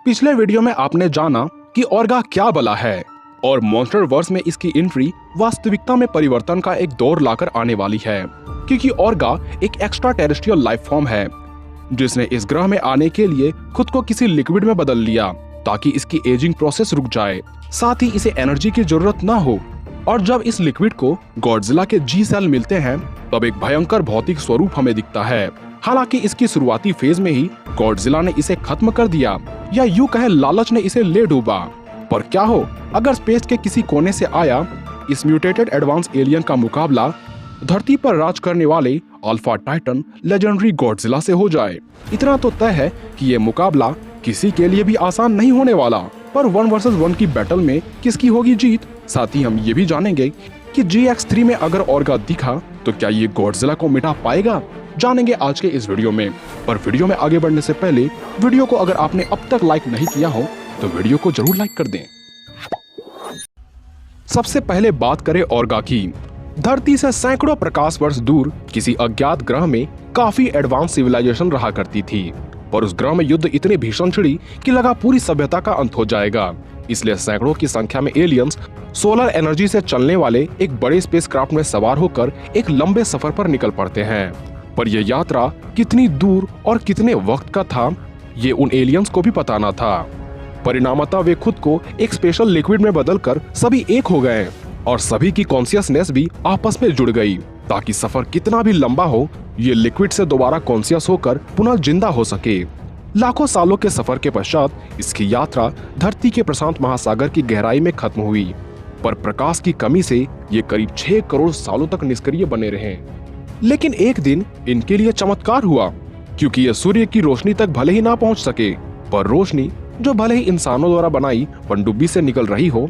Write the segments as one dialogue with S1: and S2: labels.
S1: पिछले वीडियो में आपने जाना कि ओर्गा क्या बला है और मॉन्स्टर वर्स में इसकी एंट्री वास्तविकता में परिवर्तन का एक दौर लाकर आने वाली है, क्योंकि ओर्गा एक एक्स्ट्रा टेरेस्ट्रियल लाइफ फॉर्म है जिसने इस ग्रह में आने के लिए खुद को किसी लिक्विड में बदल लिया ताकि इसकी एजिंग प्रोसेस रुक जाए, साथ ही इसे एनर्जी की जरूरत ना हो। और जब इस लिक्विड को गॉडजिला के जी सेल मिलते हैं तब एक भयंकर भौतिक स्वरूप हमें दिखता है। हालांकि इसकी शुरुआती फेज में ही गॉडजिला ने इसे खत्म कर दिया, या यूं कहें लालच ने इसे ले डूबा। पर क्या हो अगर स्पेस के किसी कोने से आया इस म्यूटेटेड एडवांस एलियन का मुकाबला धरती पर राज करने वाले अल्फा टाइटन लेजेंडरी गॉडजिला से हो जाए। इतना तो तय है कि ये मुकाबला किसी के लिए भी आसान नहीं होने वाला, पर 1 वर्सेस 1 की बैटल में किसकी होगी जीत। साथ ही हम ये भी जानेंगे कि GX3 में अगर ओर्गा दिखा तो क्या ये गॉडजिला को मिटा पाएगा, जानेंगे आज के इस वीडियो में। पर वीडियो में आगे बढ़ने से पहले वीडियो को अगर आपने अब तक लाइक नहीं किया हो तो वीडियो को जरूर लाइक कर दें। सबसे पहले बात करें ओर्गा की। धरती से सैकड़ों प्रकाश वर्ष दूर किसी अज्ञात ग्रह में काफी एडवांस सिविलाइजेशन रहा करती थी, पर उस ग्रह में युद्ध इतनी भीषण छिड़ी कि लगा पूरी सभ्यता का अंत हो जाएगा। इसलिए सैकड़ों की संख्या में एलियंस सोलर एनर्जी से चलने वाले एक बड़े स्पेसक्राफ्ट में सवार होकर एक लंबे सफर पर निकल पड़ते हैं। पर यह यात्रा कितनी दूर और कितने वक्त का था ये उन एलियंस को भी पता न था। परिणामतः वे खुद को एक स्पेशल लिक्विड में बदलकर सभी एक हो गए और सभी की कॉन्शियसनेस भी आपस में जुड़ गई, ताकि सफर कितना भी लंबा हो ये लिक्विड से दोबारा कॉन्शियस होकर पुनः जिंदा हो सके। लाखों सालों के सफर के पश्चात इसकी यात्रा धरती के प्रशांत महासागर की गहराई में खत्म हुई, पर प्रकाश की कमी से ये करीब 6 करोड़ सालों तक निष्क्रिय बने रहे। लेकिन एक दिन इनके लिए चमत्कार हुआ, क्योंकि ये सूर्य की रोशनी तक भले ही ना पहुंच सके, पर रोशनी जो भले ही इंसानों द्वारा बनाई पनडुब्बी से निकल रही हो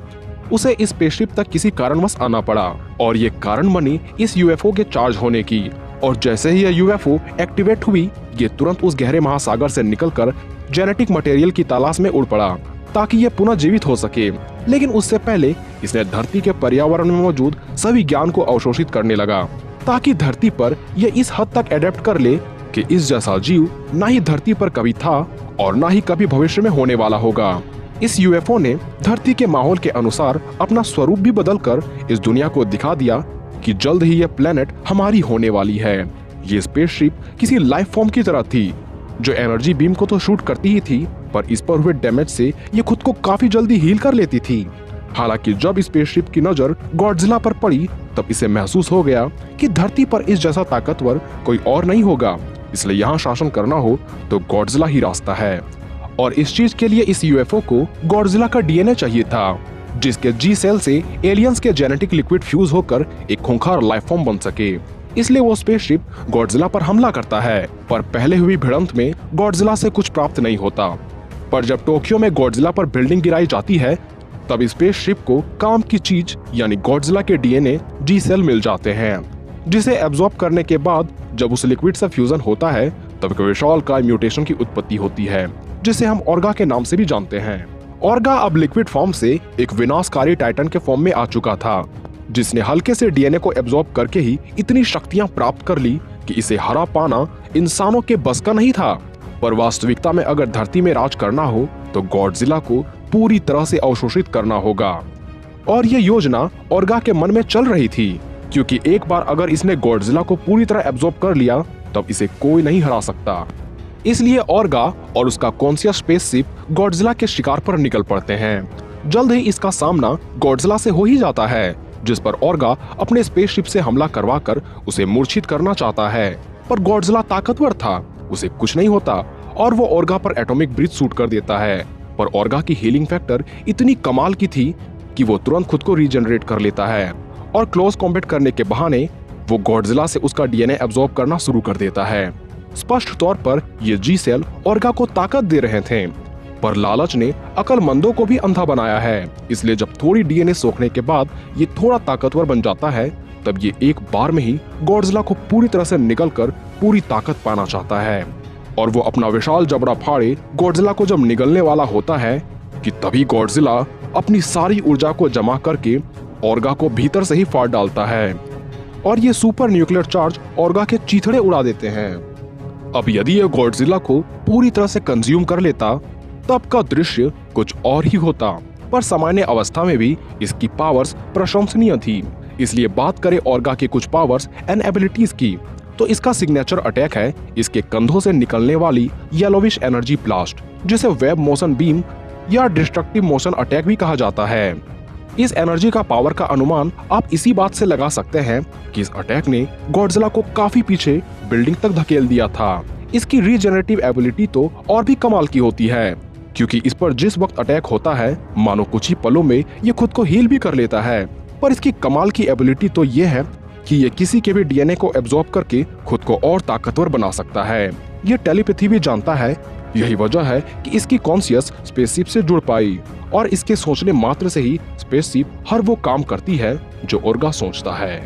S1: उसे इस स्पेसशिप तक किसी कारणवश आना पड़ा, और ये कारण बनी इस यूएफओ के चार्ज होने की। और जैसे ही यह यूएफओ एक्टिवेट हुई ये तुरंत उस गहरे महासागर से निकलकर जेनेटिक मटेरियल की तलाश में उड़ पड़ा ताकि ये पुनः जीवित हो सके। लेकिन उससे पहले इसने धरती के पर्यावरण में मौजूद सभी ज्ञान को अवशोषित करने लगा, ताकि धरती पर यह इस हद तक एडेप्ट कर ले कि इस जैसा जीव ना ही धरती पर कभी था और ना ही कभी भविष्य में होने वाला होगा। इस यूएफओ ने धरती के माहौल के अनुसार अपना स्वरूप भी बदलकर इस दुनिया को दिखा दिया कि जल्द ही यह प्लेनेट हमारी होने वाली है। ये स्पेसशिप किसी लाइफ फॉर्म की तरह थी जो एनर्जी बीम को तो शूट करती ही थी, पर इस पर हुए डैमेज से ये खुद को काफी जल्दी हील कर लेती थी। हालांकि जब स्पेसशिप की नजर गॉडजिला पर पड़ी तब इसे महसूस हो गया कि धरती पर इस जैसा ताकतवर कोई और नहीं होगा, इसलिए यहाँ शासन करना हो तो गॉडजिला ही रास्ता है। और इस चीज के लिए इस यूएफओ को गॉडजिला का डीएनए चाहिए था, जिसके जी सेल से एलियंस के जेनेटिक लिक्विड फ्यूज होकर एक खूंखार लाइफ फॉर्म बन सके। इसलिए वो स्पेसशिप गॉडजिला पर हमला करता है, पर पहले हुई भिड़ंत में गॉडजिला से कुछ प्राप्त नहीं होता। पर जब टोक्यो में गॉडजिला पर बिल्डिंग गिराई जाती है तब स्पेसशिप को काम की चीज यानी गॉडजिला के डीएनए जी सेल मिल जाते हैं, जिसे एब्जॉर्ब करने के बाद जब उस लिक्विड से फ्यूजन होता है तब एक विशालकाय म्यूटेशन की उत्पत्ति होती है, जिसे हम ओर्गा के नाम से भी जानते हैं। ओर्गा अब लिक्विड फॉर्म से एक विनाशकारी टाइटन के फॉर्म में आ चुका था, जिसने हल्के से डीएनए को एब्जॉर्ब करके ही इतनी शक्तियां प्राप्त कर ली कि इसे हरा पाना इंसानों के बस का नहीं था। पर वास्तविकता में अगर धरती में राज करना हो तो गॉडजिला को पूरी तरह से अवशोषित करना होगा। और ये योजना ओर्गा के मन में चल रही थी, क्योंकि एक बार अगर इसने गॉडजिला को पूरी तरह एब्जॉर्ब कर लिया तब इसे कोई नहीं हरा सकता। इसलिए ओर्गा और उसका कॉन्शियस स्पेसशिप गॉडजिला के शिकार पर निकल पड़ते हैं। जल्द ही इसका सामना गॉडजिला से हो ही जाता है, जिस पर ओर्गा अपने स्पेसशिप से हमला करवाकर उसे मूर्छित करना चाहता है। पर गॉडजिला ताकतवर था, उसे कुछ नहीं होता और वो ओर्गा पर एटॉमिक ब्रीथ शूट कर देता है। पर ओर्गा की हीलिंग फैक्टर इतनी कमाल की थी कि वो तुरंत खुद को रीजनरेट कर लेता है और क्लोज कॉम्बैट करने के बहाने वो गॉडजिला से उसका डीएनए एब्जॉर्ब करना शुरू कर देता है। स्पष्ट तौर पर ये जी सेल ओर्गा को ताकत दे रहे थे, पर लालच ने अक्लमंदों को भी अंधा बनाया है। इसलिए जब थोड़ी डीएनए सोखने के बाद ये थोड़ा ताकतवर बन जाता है तब ये एक बार में ही गॉडजिला को पूरी तरह से निगलकर पूरी ताकत पाना चाहता है। और वो अपना विशाल जबड़ा फाड़े गॉडजिला को जब निगलने वाला होता है कि तभी गॉडजिला अपनी सारी ऊर्जा को जमा करके ओर्गा को भीतर से ही फाड़ डालता है और ये सुपर न्यूक्लियर चार्ज ओर्गा के चीथड़े उड़ा देते हैं। अब यदि ये गॉडजिला को पूरी तरह से कंज्यूम कर लेता तब का दृश्य कुछ और ही होता। पर सामान्य अवस्था में भी इसकी पावर्स प्रशंसनीय थी। इसलिए बात करें ऑर्गा के कुछ पावर्स एंड एबिलिटीज की, तो इसका सिग्नेचर अटैक है इसके कंधों से निकलने वाली येलोविश एनर्जी ब्लास्ट, जिसे वेब मोशन बीम या डिस्ट्रक्टिव मोशन अटैक भी कहा जाता है। इस एनर्जी का पावर का अनुमान आप इसी बात से लगा सकते हैं कि इस अटैक ने गॉडजिला को काफी पीछे बिल्डिंग तक धकेल दिया था। इसकी रीजनरेटिव एबिलिटी तो और भी कमाल की होती है, क्योंकि इस पर जिस वक्त अटैक होता है मानो कुछ ही पलों में ये खुद को हील भी कर लेता है। पर इसकी कमाल की एबिलिटी तो ये है कि ये किसी के भी डीएनए को एब्जॉर्ब करके खुद को और ताकतवर बना सकता है। ये टेलीपैथी भी जानता है। यही वजह है कि इसकी कॉन्शियस स्पेसशिप से जुड़ पाई और इसके सोचने मात्र से ही स्पेसशिप हर वो काम करती है जो ऑर्गा सोचता है।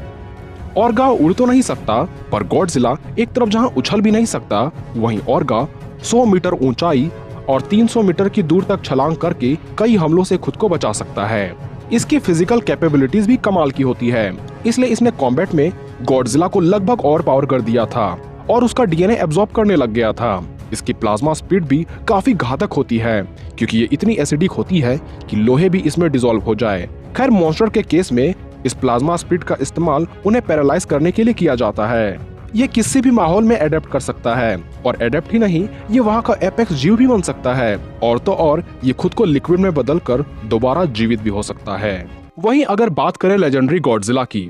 S1: ऑर्गा उड़ तो नहीं सकता, पर गॉडजिला एक तरफ जहां उछल भी नहीं सकता, वहीं ऑर्गा 100 मीटर ऊंचाई और 300 मीटर की दूर तक छलांग करके कई हमलों से खुद को बचा सकता है। इसकी फिजिकल कैपेबिलिटीज भी कमाल की होती है, इसलिए इसने कॉम्बैट में गॉडजिला को लगभग और पावर कर दिया था और उसका डीएनए एब्जॉर्ब करने लग गया था। इसकी प्लाज्मा स्पीड भी काफी घातक होती है, क्योंकि ये इतनी एसिडिक होती है कि लोहे भी इसमें डिसॉल्व हो जाए। खैर, मॉन्स्टर के केस में इस प्लाज्मा स्पीड का इस्तेमाल उन्हें पैरालाइज करने के लिए किया जाता है। ये किसी भी माहौल में एडेप्ट कर सकता है, और एडेप्ट ही नहीं, ये वहाँ का एपेक्स जीव भी बन सकता है। और तो और ये खुद को लिक्विड में बदलकर दोबारा जीवित भी हो सकता है। वहीं अगर बात करें लेजेंडरी गॉडजिला की,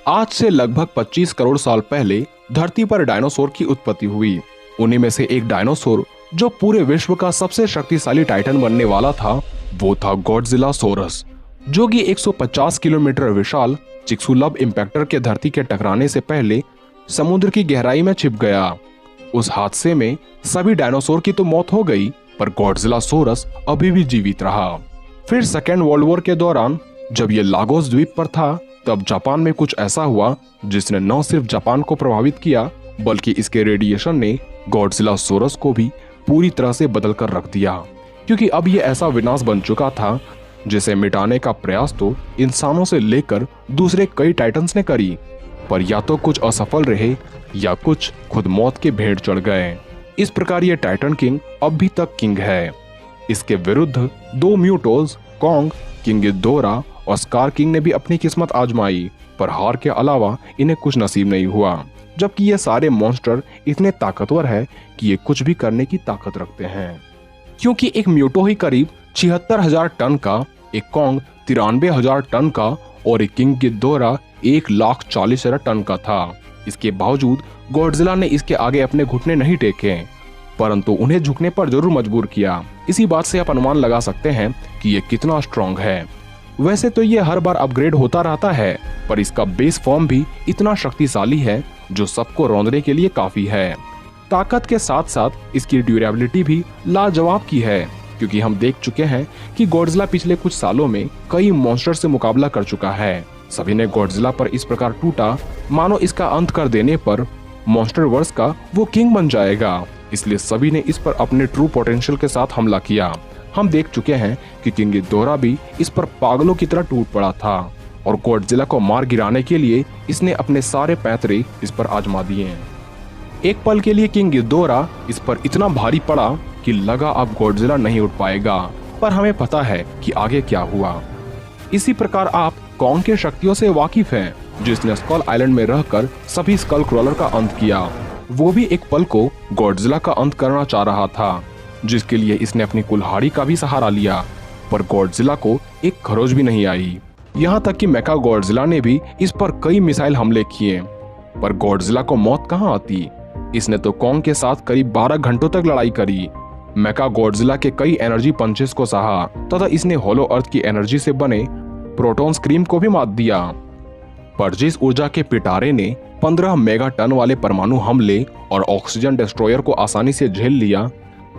S1: आज से लगभग 25 करोड़ साल पहले धरती पर डायनासोर की उत्पत्ति हुई। उन्हीं में से एक डायनासोर जो पूरे विश्व का सबसे शक्तिशाली टाइटन बनने वाला था, वो था गॉडजिलासोरस, जो कि 150 किलोमीटर विशाल चिक्सुलब इम्पैक्टर के धरती के टकराने से पहले समुद्र की गहराई में छिप गया। उस हादसे में सभी डायनासोर की तो मौत हो गई, पर गॉडजिलासोरस अभी भी जीवित रहा। फिर सेकेंड वर्ल्ड वॉर के दौरान जब ये लागोस द्वीप पर था, तब जापान में कुछ ऐसा हुआ जिसने न सिर्फ जापान को प्रभावित किया, बल्कि इसके रेडिएशन ने गॉडजिलासोरस को भी पूरी तरह से बदल कर रख दिया। क्योंकि अब ये ऐसा विनाश बन चुका था जिसे मिटाने का प्रयास तो इंसानों से लेकर दूसरे कई टाइटन्स ने करी, पर या तो कुछ असफल रहे या कुछ खुद मौत के भेंट चढ़ गए। इस प्रकार ये टाइटन किंग अब भी तक किंग है। इसके विरुद्ध 2 म्यूटोज, कॉन्ग, किंग गिदोरा और स्कार किंग ने भी अपनी किस्मत आजमाई, पर हार के अलावा इन्हें कुछ नसीब नहीं हुआ। जबकि ये सारे मॉन्स्टर इतने ताकतवर है कि ये कुछ भी करने की ताकत रखते हैं। क्योंकि एक म्यूटो ही करीब 76,000 टन का, एक कॉन्ग 93,000 टन का और एक किंग गिदोरा 1,40,000 टन का था। इसके बावजूद गॉडजिला ने इसके आगे अपने घुटने नहीं टेके, परंतु उन्हें झुकने पर जरूर मजबूर किया। इसी बात से आप अनुमान लगा सकते हैं कि ये कितना स्ट्रॉन्ग है। वैसे तो ये हर बार अपग्रेड होता रहता है, पर इसका बेस फॉर्म भी इतना शक्तिशाली है जो सबको रौंदने के लिए काफी है। ताकत के साथ साथ इसकी ड्यूरेबिलिटी भी लाजवाब की है, क्योंकि हम देख चुके हैं कि गॉडजिला पिछले कुछ सालों में कई मॉन्स्टर से मुकाबला कर चुका है। सभी ने गॉडजिला पर इस प्रकार टूटा मानो इसका अंत कर देने पर मॉन्स्टर वर्स का वो किंग बन जाएगा। इसलिए सभी ने इस पर अपने ट्रू पोटेंशियल के साथ हमला किया। हम देख चुके हैं कि किंग गिदोरा भी इस पर पागलों की तरह टूट पड़ा था और गॉडजिला को मार गिराने के लिए इसने अपने सारे पैतरे इस पर आजमा दिए। एक पल के लिए किंग गिदोरा इस पर इतना भारी पड़ा कि लगा अब गॉडजिला नहीं उठ पाएगा, पर हमें पता है कि आगे क्या हुआ। इसी प्रकार आप कॉन्ग के शक्तियों से वाकिफ हैं, जिसने स्कल आइलैंड में रहकर सभी स्कल क्रॉलर का अंत किया। वो भी एक पल को गॉडजिला का अंत करना चाह रहा था, जिसके लिए इसने अपनी कुल्हाड़ी का भी सहारा लिया, पर गॉडजिला को एक खरोच भी नहीं आई। यहाँ तक कि मेका गॉडजिला ने भी इस पर कई मिसाइल हमले किए, पर गॉडजिला को मौत कहाँ आती। इसने तो कॉन्ग के साथ करीब 12 घंटों तक लड़ाई करी। मेका गॉडजिला के कई एनर्जी पंचेस को सहा तथा इसने होलो अर्थ की एनर्जी से बने प्रोटॉन स्क्रीम को भी मात दिया। पर जिस ऊर्जा के पिटारे ने 15 मेगा टन वाले परमाणु हमले और ऑक्सीजन डिस्ट्रॉयर को आसानी से झेल लिया,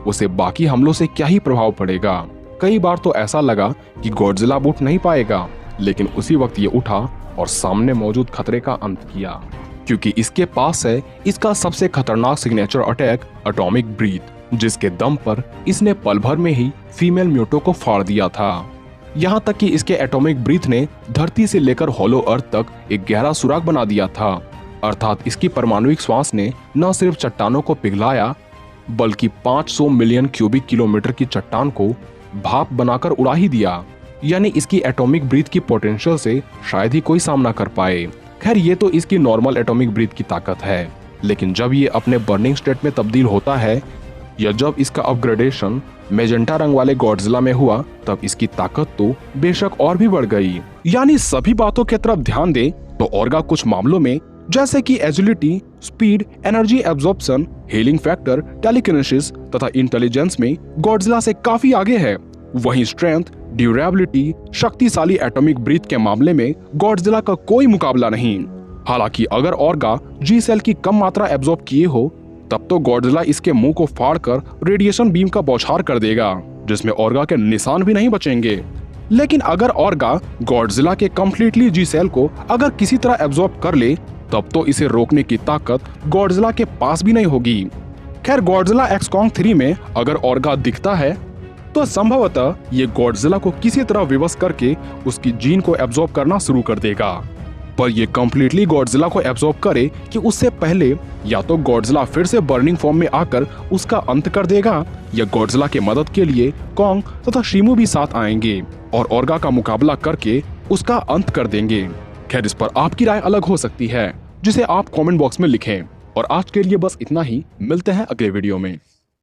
S1: उसे बाकी हमलों से क्या ही प्रभाव पड़ेगा। कई बार तो ऐसा लगा कि गॉडजिला उठ नहीं पाएगा, लेकिन उसी वक्त ये उठा और सामने मौजूद खतरे का अंत किया, क्योंकि इसके पास है इसका सबसे खतरनाक सिग्नेचर अटैक एटॉमिक ब्रीथ, जिसके दम पर इसने पल भर में ही फीमेल म्यूटो को फाड़ दिया था। यहाँ तक कि इसके एटॉमिक ब्रीथ ने धरती से लेकर होलो अर्थ तक एक गहरा सुराग बना दिया था। अर्थात इसकी परमाणुिक श्वास ने न सिर्फ चट्टानों को पिघलाया, बल्कि 500 मिलियन क्यूबिक किलोमीटर की चट्टान को भाप बनाकर उड़ा ही दिया। यानी इसकी एटॉमिक ब्रीथ की पोटेंशियल से शायद ही कोई सामना कर पाए। खैर ये तो इसकी नॉर्मल एटॉमिक ब्रीथ की ताकत है, लेकिन जब ये अपने बर्निंग स्टेट में तब्दील होता है या जब इसका अपग्रेडेशन मेजेंटा रंग वाले गॉडजिला में हुआ, तब इसकी ताकत तो बेशक और भी बढ़ गई। यानी सभी बातों की तरफ ध्यान दें तो ऑर्गा कुछ मामलों में जैसे कि agility, speed, energy absorption, healing factor, telekinesis तथा इंटेलिजेंस में गॉडजिला से काफी आगे है। वहीं स्ट्रेंथ, ड्यूरेबिलिटी, शक्तिशाली एटॉमिक ब्रीथ के मामले में गॉडजिला का कोई मुकाबला नहीं। हालांकि अगर ऑर्गा जी सेल की कम मात्रा एब्जॉर्ब किए हो तब तो गॉडजिला इसके मुंह को फाड़कर रेडिएशन बीम का बौछार कर देगा, जिसमें ऑर्गा के निशान भी नहीं बचेंगे। लेकिन अगर ऑर्गा गॉडजिला के कंप्लीटली जी सेल को अगर किसी तरह एब्जॉर्ब कर ले तब तो इसे रोकने की ताकत गॉडजिला के पास भी नहीं होगी। खैर गॉडजिला एक्स कॉन्ग 3 में अगर ऑर्गा दिखता है तो संभवतः ये गॉडजिला को किसी तरह विवश करके उसकी जीन को एब्जॉर्ब करना शुरू कर देगा। पर ये कंप्लीटली गॉडजिला को एब्जॉर्ब करे कि उससे पहले या तो गॉडजिला फिर से बर्निंग फॉर्म में आकर उसका अंत कर देगा या गॉडजिला के मदद के लिए कॉन्ग तथा शिमू भी साथ आएंगे और ऑर्गा का मुकाबला करके उसका अंत कर देंगे। खैर इस पर आपकी राय अलग हो सकती है, जिसे आप कमेंट बॉक्स में लिखें। और आज के लिए बस इतना ही, मिलते हैं अगले वीडियो में।